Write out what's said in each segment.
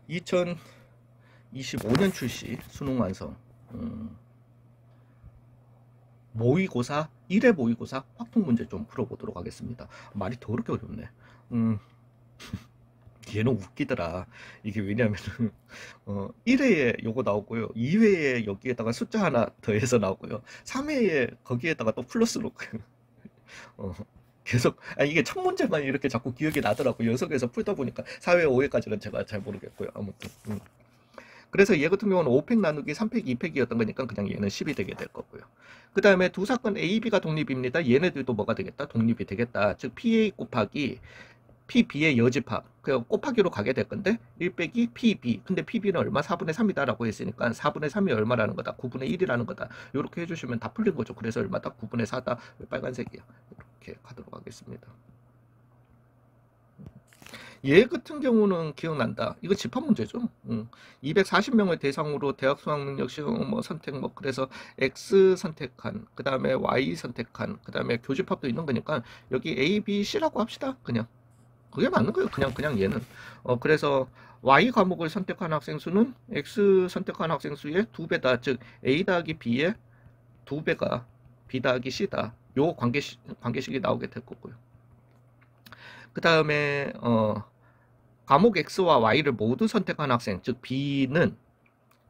(2025년) 출시 수능 완성. 모의고사 1회 모의고사 확통 문제 좀 풀어보도록 하겠습니다. 말이 더럽게 어렵네. 얘는 웃기더라. 이게 왜냐면은 1회에 요거 나오고요, 2회에 여기에다가 숫자 하나 더해서 나오고요, 3회에 거기에다가 또 플러스로 어, 계속 이게 첫 문제만 이렇게 자꾸 기억이 나더라고. 연속해서 풀다 보니까 4회 5회까지는 제가 잘 모르겠고요. 아무튼 그래서 얘 같은 경우는 5팩 나누기 3팩 2팩이었던 거니까 그냥 얘는 10이 되게 될 거고요. 그 다음에 두 사건 A, B가 독립입니다. 얘네들도 뭐가 되겠다? 독립이 되겠다. 즉 PA 곱하기 PB의 여집합, 그 곱하기로 가게 될 건데 1 빼기 PB, 근데 PB는 얼마? 4분의 3이다 라고 했으니까 4분의 3이 얼마라는 거다? 9분의 1이라는 거다. 이렇게 해주시면 다 풀린 거죠. 그래서 얼마다? 9분의 4다. 빨간색이야. 이렇게 가도록 하겠습니다. 얘 같은 경우는 기억난다. 이거 집합 문제죠. 240명을 대상으로 대학 수학 능력 시험 뭐 선택 뭐 그래서 X 선택한, 그 다음에 Y 선택한, 그 다음에 교집합도 있는 거니까 여기 A, B, C라고 합시다. 그냥 그게 맞는 거예요. 그냥 얘는 그래서 Y 과목을 선택한 학생 수는 X 선택한 학생 수의 2배다. 즉 A 더하기 B의 2배가 B 더하기 C다. 요 관계식이 나오게 될 거고요. 그 다음에 과목 X와 Y를 모두 선택한 학생, 즉 B는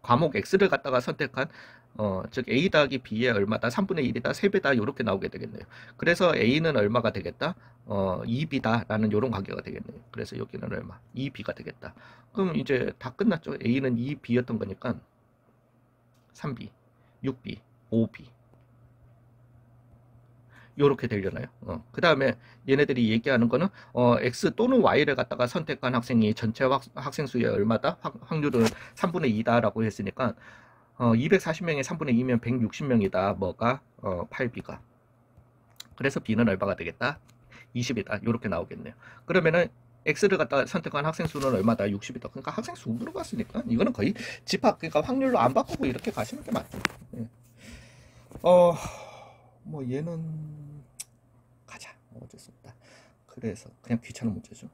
과목 X를 갖다가 선택한 즉 A 더하기 B의 얼마다? 3분의 1이다, 3배다, 이렇게 나오게 되겠네요. 그래서 A는 얼마가 되겠다? 2B다 라는 이런 관계가 되겠네요. 그래서 여기는 얼마? 2B가 되겠다. 그럼 이제 다 끝났죠. A는 2B였던 거니까 3B, 6B, 5B 요렇게 되려나요? 그 다음에 얘네들이 얘기하는 거는 X 또는 Y를 갖다가 선택한 학생이 전체 학생 수의 얼마다? 확률은 3분의 2다 라고 했으니까 240명에 3분의 2면 160명이다. 뭐가? 8B가. 그래서 B는 얼마가 되겠다? 20이다. 이렇게 나오겠네요. 그러면은 X를 갖다 선택한 학생 수는 얼마다? 60이다. 그러니까 학생 수 물어봤으니까 이거는 거의 집합, 그러니까 확률로 안 바꾸고 이렇게 가시는 게 맞죠. 예. 뭐 얘는 가자. 어쩔 수 없다. 그래서 그냥 귀찮은 문제죠.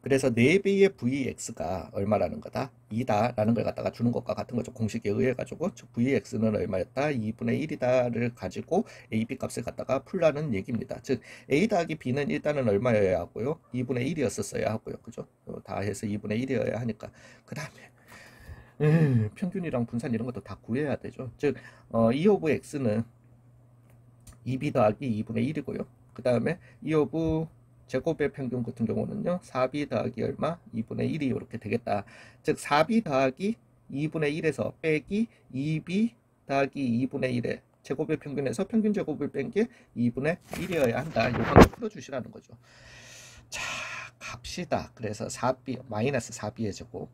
그래서 4배의 VX가 얼마라는 거다? 2다 라는 걸 갖다가 주는 것과 같은 거죠. 공식에 의해 가지고 VX는 얼마였다? 2분의 1이다를 가지고 AB 값을 갖다가 풀라는 얘기입니다. 즉 A 더하기 B는 일단은 얼마여야 하고요? 2분의 1이었었어야 하고요. 그죠? 다 해서 2분의 1이어야 하니까 그 다음에 평균이랑 분산 이런 것도 다 구해야 되죠. 즉 2 오브 X는 2B 더하기 2분의 1이고요. 그 다음에 2 오브 제곱의 평균 같은 경우는요 4B 더하기 얼마? 2분의 1이 이렇게 되겠다. 즉 4B 더하기 2분의 1에서 빼기 2B 더하기 2분의 1에 제곱의 평균에서 평균 제곱을 뺀 게 2분의 1이어야 한다. 이걸 풀어주시라는 거죠. 자, 갑시다. 그래서 4B 마이너스 4B의 제곱,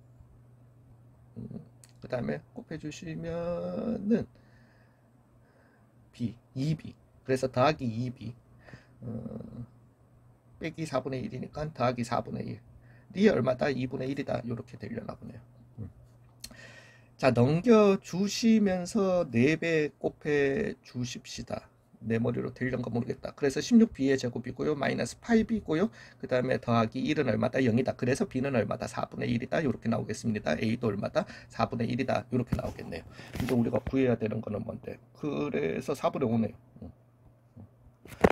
그 다음에 곱해주시면은 B 2B, 그래서 더하기 2B 빼기 4분의 1이니까 더하기 4분의 1이 얼마다? 2분의 1이다. 이렇게 되려나 보네요. 자, 넘겨주시면서 4배 곱해 주십시다. 내 머리로 되려는가 모르겠다. 그래서 16B의 제곱이고요. 마이너스 8B고요. 그 다음에 더하기 1은 얼마다? 0이다. 그래서 B는 얼마다? 4분의 1이다. 이렇게 나오겠습니다. A도 얼마다? 4분의 1이다. 이렇게 나오겠네요. 근데 우리가 구해야 되는 거는 뭔데? 그래서 4분의 5네요.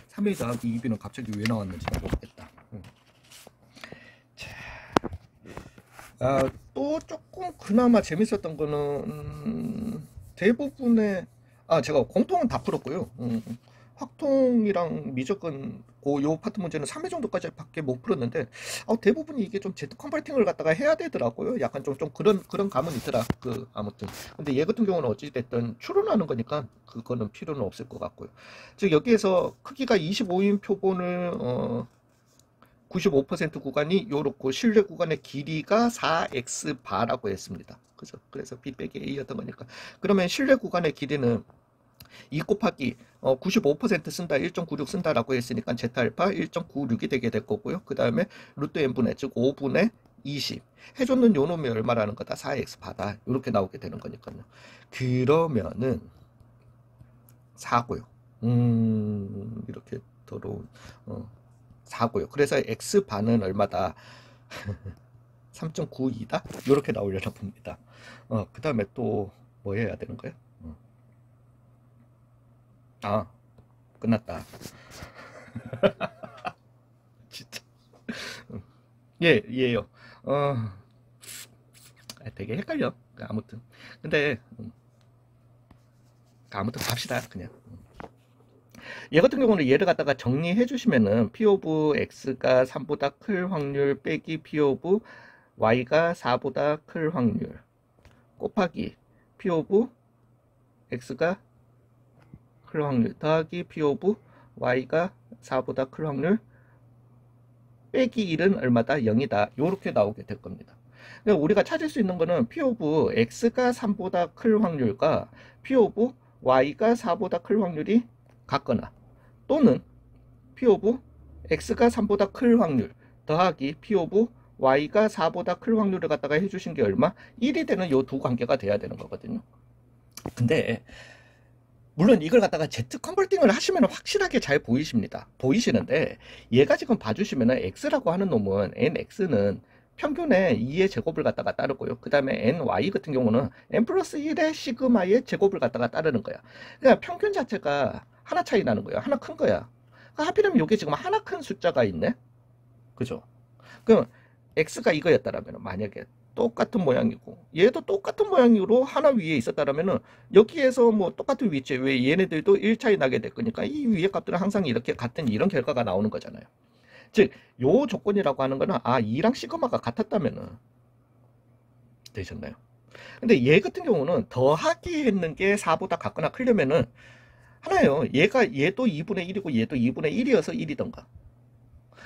3A 더하기 2B는 갑자기 왜 나왔는지 모르겠다. 또 조금 그나마 재밌었던 거는 대부분의 제가 공통은 다 풀었고요. 확통이랑 미적은 요 파트 문제는 3회 정도까지 밖에 못 풀었는데 대부분이 이게 좀 Z 컨버팅을 갖다가 해야 되더라고요. 약간 좀 그런 감은 있더라. 아무튼 근데 얘 같은 경우는 어찌됐든 추론하는 거니까 그거는 필요는 없을 것 같고요. 즉 여기에서 크기가 25인 표본을 95% 구간이 요렇고 실내 구간의 길이가 4x 바라고 했습니다. 그죠? 그래서 B 빼기 A였던 거니까. 그러면 실내 구간의 길이는 2 곱하기 95% 쓴다, 1.96 쓴다라고 했으니까 제타알파 1.96이 되게 될 거고요. 그 다음에 루트 n분의, 즉 5분의 20 해줬는 요 놈이 얼마라는 거다? 4x 바다. 이렇게 나오게 되는 거니까요. 그러면은 4고요. 이렇게 들어온 4고요. 그래서 X반은 얼마다? 3.92다? 이렇게 나오려나 봅니다. 그 다음에 또 뭐 해야 되는 거예요? 아, 끝났다. 진짜. 예, 예요. 되게 헷갈려. 아무튼. 근데, 아무튼 갑시다, 그냥. 얘 같은 경우는 얘를 갖다가 정리해 주시면은 P 오브 X가 3보다 클 확률 빼기 P 오브 Y가 4보다 클 확률 곱하기 P 오브 X가 클 확률 더하기 P 오브 Y가 4보다 클 확률 빼기 1은 얼마다? 0이다. 요렇게 나오게 될 겁니다. 그러니까 우리가 찾을 수 있는 거는 P 오브 X가 3보다 클 확률과 P 오브 Y가 4보다 클 확률이 같거나 또는 P 오브 X가 3보다 클 확률 더하기 P 오브 Y가 4보다 클 확률을 갖다가 해주신 게 얼마? 1이 되는 요 두 관계가 돼야 되는 거거든요. 근데 물론 이걸 갖다가 Z 컨버팅을 하시면 확실하게 잘 보이시는데 얘가 지금 봐주시면 X라고 하는 놈은 NX는 평균의 2의 제곱을 갖다가 따르고요. 그 다음에 NY 같은 경우는 N 플러스 1의 시그마의 제곱을 갖다가 따르는 거야. 그러니까 평균 자체가 하나 차이 나는 거야. 하나 큰 거야. 하필이면 이게 지금 하나 큰 숫자가 있네. 그죠? 그럼 X가 이거였다라면 만약에 똑같은 모양이고 얘도 똑같은 모양으로 하나 위에 있었다라면은 여기에서 뭐 똑같은 위치에 왜 얘네들도 1 차이 나게 될 거니까 이 위에 값들은 항상 이렇게 같은 이런 결과가 나오는 거잖아요. 즉, 요 조건이라고 하는 거는 2랑 시그마가 같았다면은 되셨나요? 근데 얘 같은 경우는 더하기 했는 게 4보다 같거나 크려면은 하나요. 얘도 2분의 1이고 얘도 2분의 1이어서 1이던가.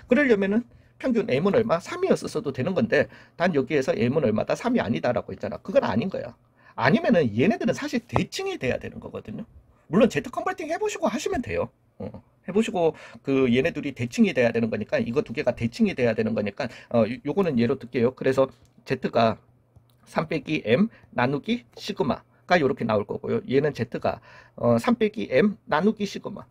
그러려면은 평균 m은 얼마? 3이었어도 되는 건데 단 여기에서 m은 얼마다? 3이 아니다라고 했잖아. 그건 아닌 거야. 아니면은 얘네들은 사실 대칭이 돼야 되는 거거든요. 물론 Z 컨버팅 해보시고 하시면 돼요. 해보시고 그 얘네들이 대칭이 돼야 되는 거니까 이거 두 개가 대칭이 돼야 되는 거니까 요거는 예로 들게요. 그래서 Z가 3 빼기 M 나누기 시그마 가 이렇게 나올 거고요. 얘는 Z가 3 빼기 M 나누기 시그마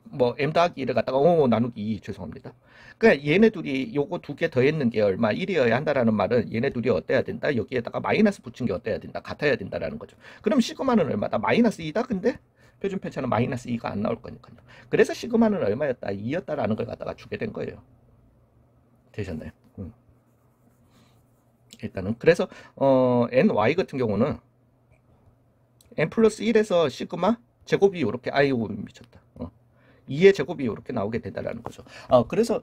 뭐 M 더하기 1을 갖다가 나누기 2 죄송합니다. 그러니까 얘네 둘이 요거 두 개 더했는 게 얼마 1이어야 한다라는 말은 얘네 둘이 어때야 된다? 여기에다가 마이너스 붙인 게 어때야 된다? 같아야 된다라는 거죠. 그럼 시그마는 얼마다? 마이너스 2다? 근데 표준 편차는 마이너스 2가 안 나올 거니까요. 그래서 시그마는 얼마였다? 2였다라는 걸 갖다가 주게 된 거예요. 되셨나요? 일단은 그래서 NY 같은 경우는 n 플러스 1에서 시그마 제곱이 이렇게 아이고 미쳤다. 2의 제곱이 이렇게 나오게 된다라는 거죠. 그래서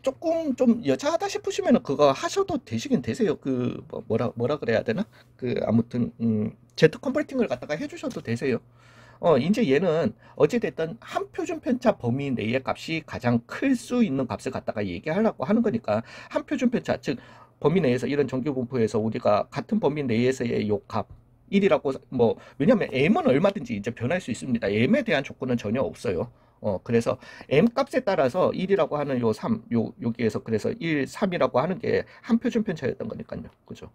조금 좀 여차하다 싶으시면 그거 하셔도 되시긴 되세요. 그 뭐라 그래야 되나? 그 아무튼 Z 컨버팅을 갖다가 해주셔도 되세요. 이제 얘는 어찌됐든 한 표준 편차 범위 내의 값이 가장 클 수 있는 값을 갖다가 얘기하려고 하는 거니까 한 표준 편차 즉 범위 내에서 이런 정규분포에서 우리가 같은 범위 내에서의 요 값 1이라고 뭐 왜냐면 m은 얼마든지 이제 변할 수 있습니다. m에 대한 조건은 전혀 없어요. 그래서 m 값에 따라서 1이라고 하는 요 3, 여기에서 그래서 1, 3이라고 하는 게 한 표준 편차였던 거니까요. 그죠?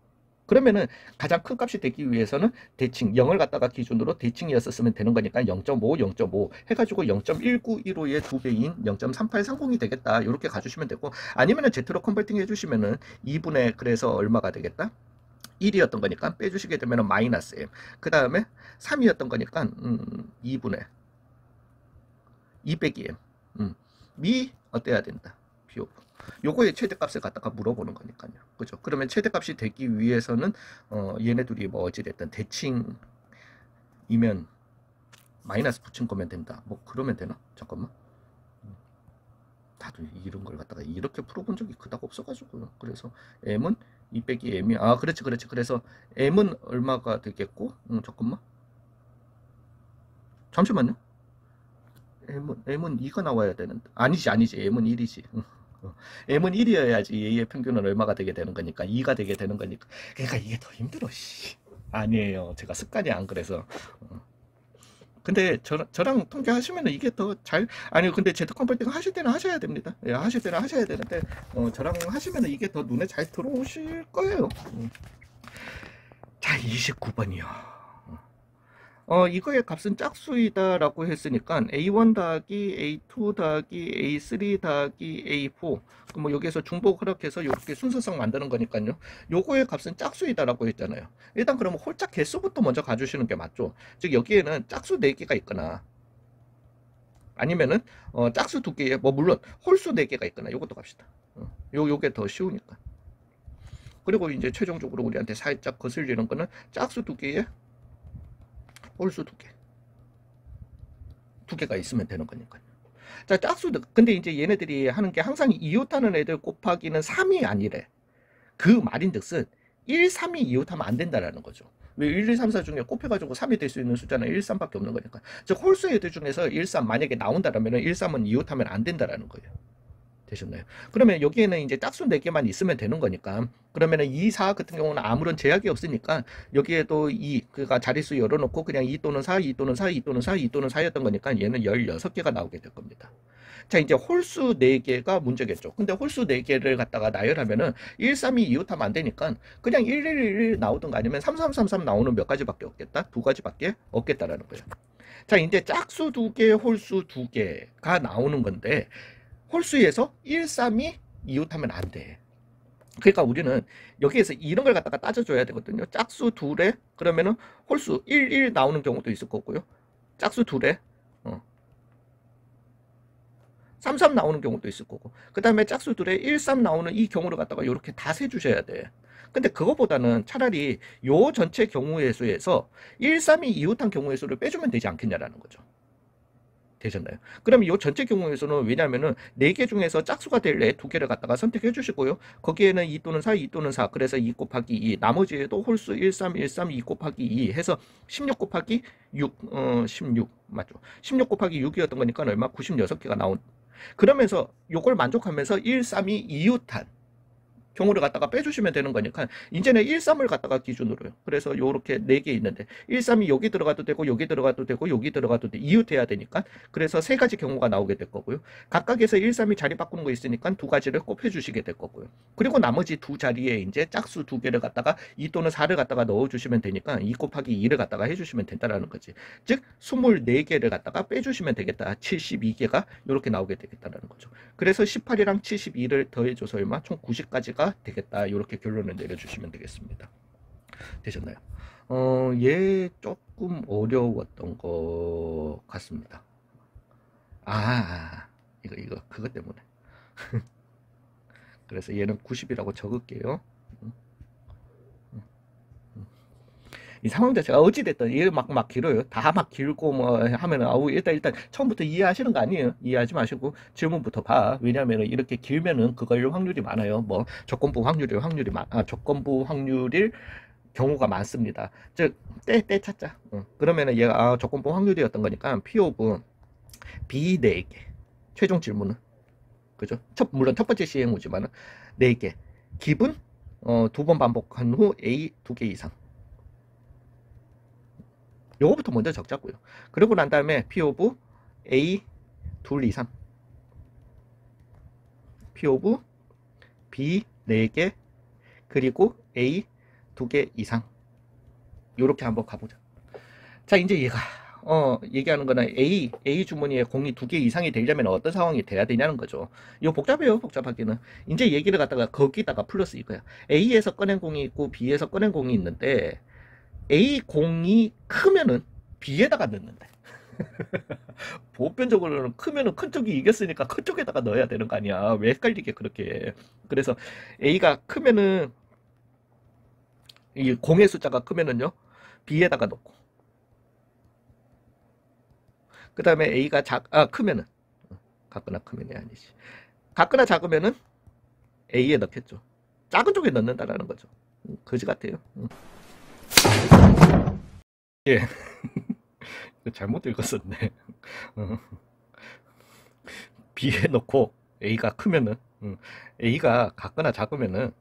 그러면은 가장 큰 값이 되기 위해서는 대칭 0을 갖다가 기준으로 대칭이었으면 되는 거니까 0.5, 0.5 해가지고 0.1915의 2배인 0.3830이 되겠다. 이렇게 가주시면 되고 아니면은 Z로 컨버팅 해주시면은 2분의 그래서 얼마가 되겠다? 1이었던 거니까 빼주시게 되면 마이너스 m 그 다음에 3이었던 거니까 2분의 2 빼기 m 미 어때야 된다 비오브 요거의 최대값을 갖다가 물어보는 거니까요. 그죠? 그러면 최대값이 되기 위해서는 얘네들이 뭐 어찌됐든 대칭이면 마이너스 붙인 거면 된다. 뭐 그러면 되나? 잠깐만. 다들 이런 걸 갖다가 이렇게 풀어본 적이 그닥 없어가지고 그래서 m은 2 빼기 m이 그렇지 그래서 m은 얼마가 되겠고 잠깐만 잠시만요. m은 2가 나와야 되는데 아니지 m은 1이지 m은 1이어야지 얘의 평균은 얼마가 되게 되는 거니까 2가 되게 되는 거니까 그러니까 이게 더 힘들어 아니에요 제가 습관이 안 그래서 근데 저랑 통계하시면 이게 더 잘 아니 근데 Z 컨버팅 하실 때는 하셔야 됩니다. 예, 하실 때는 하셔야 되는데 저랑 하시면 이게 더 눈에 잘 들어오실 거예요. 자 29번이요. 이거의 값은 짝수이다라고 했으니까 A1 더하기 A2 더하기 A3 더하기 A4 뭐 여기에서 중복 허락해서 이렇게 순서상 만드는 거니까요. 요거의 값은 짝수이다라고 했잖아요. 일단 그러면 홀짝 개수부터 먼저 가주시는 게 맞죠. 즉 여기에는 짝수 4개가 있거나 아니면은 짝수 2개에 뭐 물론 홀수 4개가 있거나 요것도 갑시다. 요게 더 쉬우니까. 그리고 이제 최종적으로 우리한테 살짝 거슬리는 거는 짝수 2개에 홀수 2개. 2개가 있으면 되는 거니까요. 자, 짝수, 근데 이제 얘네들이 하는 게 항상 이웃하는 애들 곱하기는 3이 아니래. 그 말인즉슨 1, 3이 이웃하면 안 된다라는 거죠. 왜 1, 2, 3, 4 중에 곱해가지고 3이 될 수 있는 숫자는 1, 3밖에 없는 거니까. 즉, 홀수 애들 중에서 1, 3 만약에 나온다라면 1, 3은 이웃하면 안 된다라는 거예요. 되셨나요? 그러면 여기에는 이제 짝수 4개만 있으면 되는 거니까 그러면은 2, 4 같은 경우는 아무런 제약이 없으니까 여기에도 2, 그러니까 자릿수 열어놓고 그냥 2 또는 4, 2 또는 4, 2 또는 4, 2 또는 4였던 거니까 얘는 16개가 나오게 될 겁니다. 자, 이제 홀수 4개가 문제겠죠. 근데 홀수 4개를 갖다가 나열하면은 1, 3이 이웃하면 안 되니까 그냥 1, 1, 1 나오든가 아니면 3, 3, 3, 3 나오는 몇 가지밖에 없겠다? 2가지밖에 없겠다라는 거예요. 자, 이제 짝수 2개, 홀수 2개가 나오는 건데 홀수에서 1, 3이 이웃하면 안 돼. 그러니까 우리는 여기에서 이런 걸 갖다가 따져줘야 되거든요. 짝수 둘에 그러면은 홀수 1, 1 나오는 경우도 있을 거고요. 짝수 둘에 3, 3 나오는 경우도 있을 거고 그 다음에 짝수 둘에 1, 3 나오는 이 경우를 갖다가 이렇게 다 세주셔야 돼. 근데 그거보다는 차라리 요 전체 경우의 수에서 1, 3이 이웃한 경우의 수를 빼주면 되지 않겠냐라는 거죠. 되셨나요? 그럼 이 전체 경우에서는 왜냐하면은 4개 중에서 짝수가 될 애 2개를 갖다가 선택해 주시고요. 거기에는 2 또는 4, 2 또는 4 그래서 2 곱하기 2 나머지에도 홀수 1, 3, 1, 3, 2 곱하기 2 해서 16 곱하기 6 16 맞죠? 16 곱하기 6이었던 거니까 얼마? 96개가 나온 그러면서 요걸 만족하면서 1, 3이 이웃한 경우를 갖다가 빼주시면 되는 거니까 이제는 1, 3을 갖다가 기준으로요. 그래서 요렇게 4개 있는데 1, 3이 여기 들어가도 되고 여기 들어가도 되고 여기 들어가도 돼. 이웃해야 되니까 그래서 3가지 경우가 나오게 될 거고요. 각각에서 1, 3이 자리 바꾸는 거 있으니까 2가지를 곱해 주시게 될 거고요. 그리고 나머지 2자리에 이제 짝수 2개를 갖다가 2 또는 4를 갖다가 넣어 주시면 되니까 2 곱하기 2를 갖다가 해 주시면 된다라는 거지. 즉 24개를 갖다가 빼 주시면 되겠다. 72개가 이렇게 나오게 되겠다라는 거죠. 그래서 18이랑 72를 더해 줘서 얼마? 총 90까지가 되겠다. 이렇게 결론을 내려주시면 되겠습니다. 되셨나요? 얘 조금 어려웠던 것 같습니다. 이거 그것 때문에. 그래서 얘는 90이라고 적을게요. 이 상황 자체가 어찌됐든 일 막 길어요. 다 막 길고 뭐 하면은 일단 처음부터 이해하시는 거 아니에요. 이해하지 마시고 질문부터 봐. 왜냐면은 이렇게 길면은 그걸 확률이 많아요. 뭐 조건부 조건부 확률일 경우가 많습니다. 즉 때 찾자. 그러면은 얘가 조건부 확률이었던 거니까 P 오브 B 4개. 최종 질문은 그죠? 물론 첫 번째 시행후지만은 4개. 기분 2번 반복한 후 A 2개 이상. 요거부터 먼저 적자고요. 그러고 난 다음에 P 오브 A 둘 이상 P 오브 B 4개 그리고 A 2개 이상 요렇게 한번 가보자. 자 이제 얘가 얘기하는 거는 A 주머니에 공이 2개 이상이 되려면 어떤 상황이 돼야 되냐는 거죠. 이거 복잡해요. 복잡하기는. 이제 얘기를 갖다가 거기다가 플러스 이거야. A에서 꺼낸 공이 있고 B에서 꺼낸 공이 있는데 A 공이 크면은 B에다가 넣는데 보편적으로는 크면은 큰 쪽이 이겼으니까 큰 쪽에다가 넣어야 되는 거 아니야. 왜 헷갈리게 그렇게. 그래서 A가 크면은 이 공의 숫자가 크면은요 B에다가 넣고 그 다음에 A가 크면은 같거나 크면이 아니지. 같거나 작으면은 A에 넣겠죠. 작은 쪽에 넣는다라는 거죠. 거지 같아요. 예. 잘못 읽었었네. B에 넣고 A가 크면은 A가 같거나 작으면은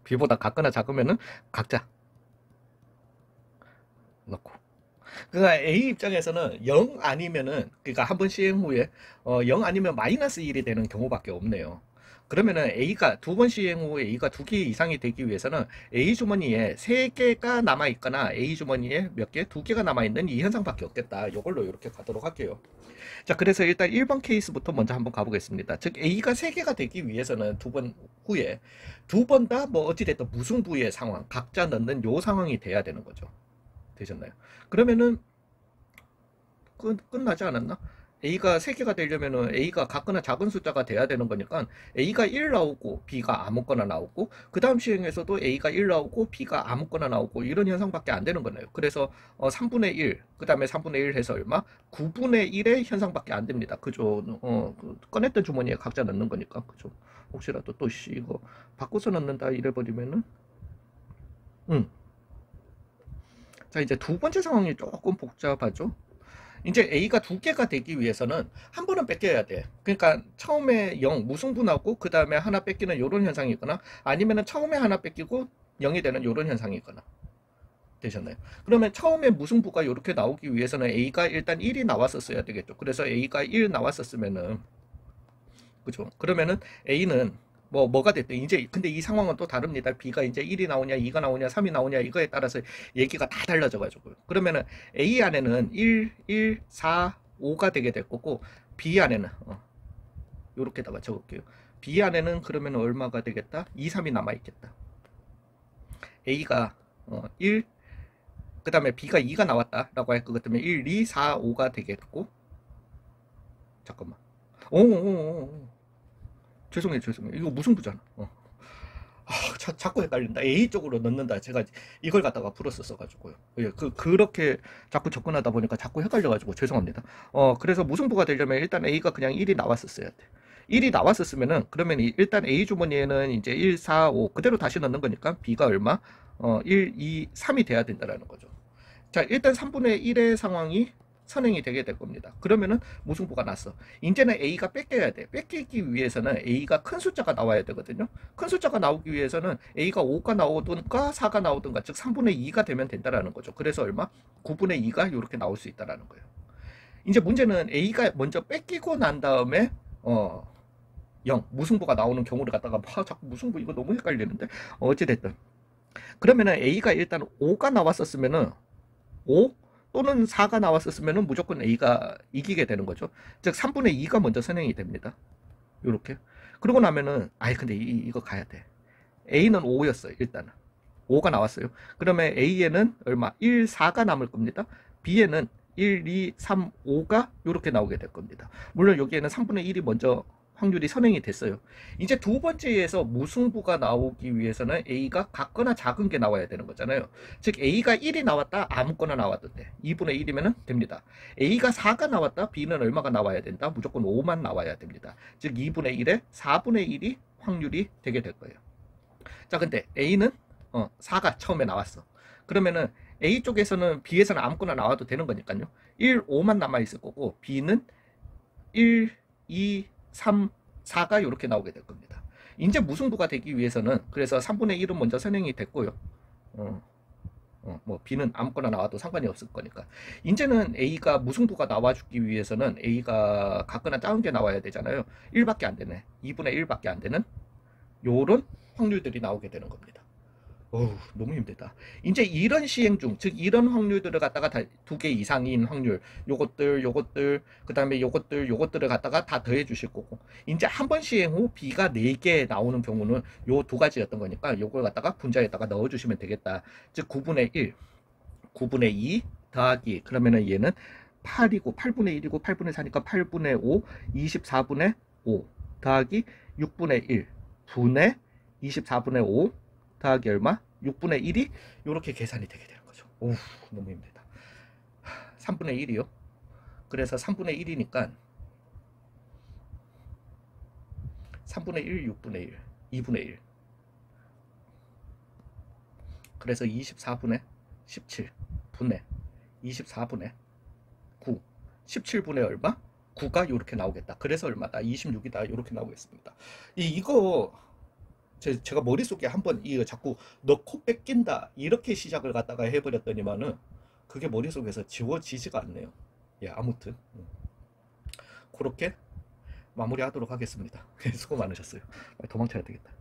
B보다 같거나 작으면은 각자 넣고 그러니까 A 입장에서는 0 아니면은 그러니까 한 번 시행 후에 0 아니면 마이너스 1이 되는 경우밖에 없네요. 그러면은 A가 두 번 시행 후 A가 두 개 이상이 되기 위해서는 A 주머니에 세 개가 남아 있거나 A 주머니에 몇 개? 두 개가 남아 있는 이 현상밖에 없겠다. 이걸로 이렇게 가도록 할게요. 자, 그래서 일단 1번 케이스부터 먼저 한번 가보겠습니다. 즉 A가 세 개가 되기 위해서는 두 번 후에 두 번 다 뭐 어찌됐든 무승부의 상황, 각자 넣는 요 상황이 돼야 되는 거죠. 되셨나요? 그러면은 끝나지 않았나? A가 3개가 되려면은 A가 같거나 작은 숫자가 돼야 되는 거니까 A가 1 나오고 B가 아무거나 나오고 그 다음 시행에서도 A가 1 나오고 B가 아무거나 나오고 이런 현상밖에 안 되는 거네요. 그래서 3분의 1, 그 다음에 3분의 1 해서 얼마? 9분의 1의 현상밖에 안 됩니다. 그죠? 꺼냈던 주머니에 각자 넣는 거니까. 그죠? 혹시라도 또 이거 바꿔서 넣는다 이래버리면은 자, 이제 두 번째 상황이 조금 복잡하죠. 이제 A가 두 개가 되기 위해서는 한 번은 뺏겨야 돼. 그러니까 처음에 0 무승부 나고 그 다음에 하나 뺏기는 이런 현상이 있거나 아니면은 처음에 하나 뺏기고 0이 되는 이런 현상이 있거나 되셨나요? 그러면 처음에 무승부가 이렇게 나오기 위해서는 A가 일단 1이 나왔었어야 되겠죠. 그래서 A가 1 나왔었으면은 그죠? 그러면은 A는 뭐가 됐든 이제 근데 이 상황은 또 다릅니다. B가 이제 1이 나오냐, 2가 나오냐, 3이 나오냐 이거에 따라서 얘기가 다 달라져 가지고요. 그러면은 A 안에는 1, 1, 4, 5가 되게 될 거고 B 안에는 요렇게다가 적을게요. B 안에는 그러면 얼마가 되겠다? 2, 3이 남아 있겠다. A가 1, 그다음에 B가 2가 나왔다라고 할 것 같으면 1, 2, 4, 5가 되겠고 잠깐만. 오. 죄송해요. 이거 무승부잖아. 자꾸 헷갈린다. A 쪽으로 넣는다. 제가 이걸 갖다가 풀었었어가지고요. 예, 그렇게 자꾸 접근하다 보니까 자꾸 헷갈려가지고 죄송합니다. 그래서 무승부가 되려면 일단 A가 그냥 1이 나왔었어야 돼. 1이 나왔었으면은, 그러면 일단 A 주머니에는 이제 1, 4, 5 그대로 다시 넣는 거니까 B가 얼마? 1, 2, 3이 돼야 된다라는 거죠. 자, 일단 3분의 1의 상황이 선행이 되게 될 겁니다. 그러면은 무승부가 났어. 이제는 A가 뺏겨야 돼. 뺏기기 위해서는 A가 큰 숫자가 나와야 되거든요. 큰 숫자가 나오기 위해서는 A가 5가 나오든가 4가 나오든가 즉 3분의 2가 되면 된다라는 거죠. 그래서 얼마? 9분의 2가 이렇게 나올 수 있다라는 거예요. 이제 문제는 A가 먼저 뺏기고 난 다음에 0 무승부가 나오는 경우를 갖다가 자꾸 무승부 이거 너무 헷갈리는데 어찌됐든 그러면은 A가 일단 5가 나왔었으면은 5 또는 4가 나왔었으면 무조건 A가 이기게 되는 거죠. 즉 3분의 2가 먼저 선행이 됩니다. 요렇게. 그러고 나면은 근데 이거 가야 돼. A는 5였어요. 일단은. 5가 나왔어요. 그러면 A에는 얼마? 1, 4가 남을 겁니다. B에는 1, 2, 3, 5가 이렇게 나오게 될 겁니다. 물론 여기에는 3분의 1이 먼저 확률이 선행이 됐어요. 이제 두 번째에서 무승부가 나오기 위해서는 A가 같거나 작은 게 나와야 되는 거잖아요. 즉 A가 1이 나왔다 아무거나 나와도 돼. 2분의 1이면 됩니다. A가 4가 나왔다 B는 얼마가 나와야 된다? 무조건 5만 나와야 됩니다. 즉 2분의 1에 4분의 1이 확률이 되게 될 거예요. 자, 근데 A는 4가 처음에 나왔어. 그러면은 A 쪽에서는 B에서는 아무거나 나와도 되는 거니까요. 1, 5만 남아 있을 거고 B는 1, 2, 3, 4가 이렇게 나오게 될 겁니다. 이제 무승부가 되기 위해서는 그래서 3분의 1은 먼저 선행이 됐고요. 뭐 B는 아무거나 나와도 상관이 없을 거니까. 이제는 A가 무승부가 나와주기 위해서는 A가 같거나 작은 게 나와야 되잖아요. 1밖에 안 되네. 2분의 1밖에 안 되는 요런 확률들이 나오게 되는 겁니다. 너무 힘들다. 이제 이런 시행 중, 즉 이런 확률들을 갖다가 다 두 개 이상인 확률, 요것들, 그 다음에 요것들을 갖다가 다 더해 주실 거고, 이제 한 번 시행 후 B가 4개 나오는 경우는 요 두 가지였던 거니까 요걸 갖다가 분자에다가 넣어 주시면 되겠다. 즉 9분의 1, 9분의 2 더하기, 그러면은 얘는 8이고 8분의 1이고 8분의 4니까 8분의 5, 24분의 5 더하기 6분의 1 분의 24분의 5 더하기 얼마? 6분의 1이 이렇게 계산이 되게 되는 거죠. 너무 힘들다. 3분의 1이요. 그래서 3분의 1이니까 3분의 1, 6분의 1, 2분의 1. 그래서 24분의 17 분의 24분의 9. 17분의 얼마? 9가 이렇게 나오겠다. 그래서 얼마다? 26이다. 이렇게 나오겠습니다. 이거 제가 머릿속에 한번 이거 자꾸 넣고 뺏긴다 이렇게 시작을 갖다가 해버렸더니만은 그게 머릿속에서 지워지지가 않네요. 예, 아무튼 그렇게 마무리하도록 하겠습니다. 수고 많으셨어요. 도망쳐야 되겠다.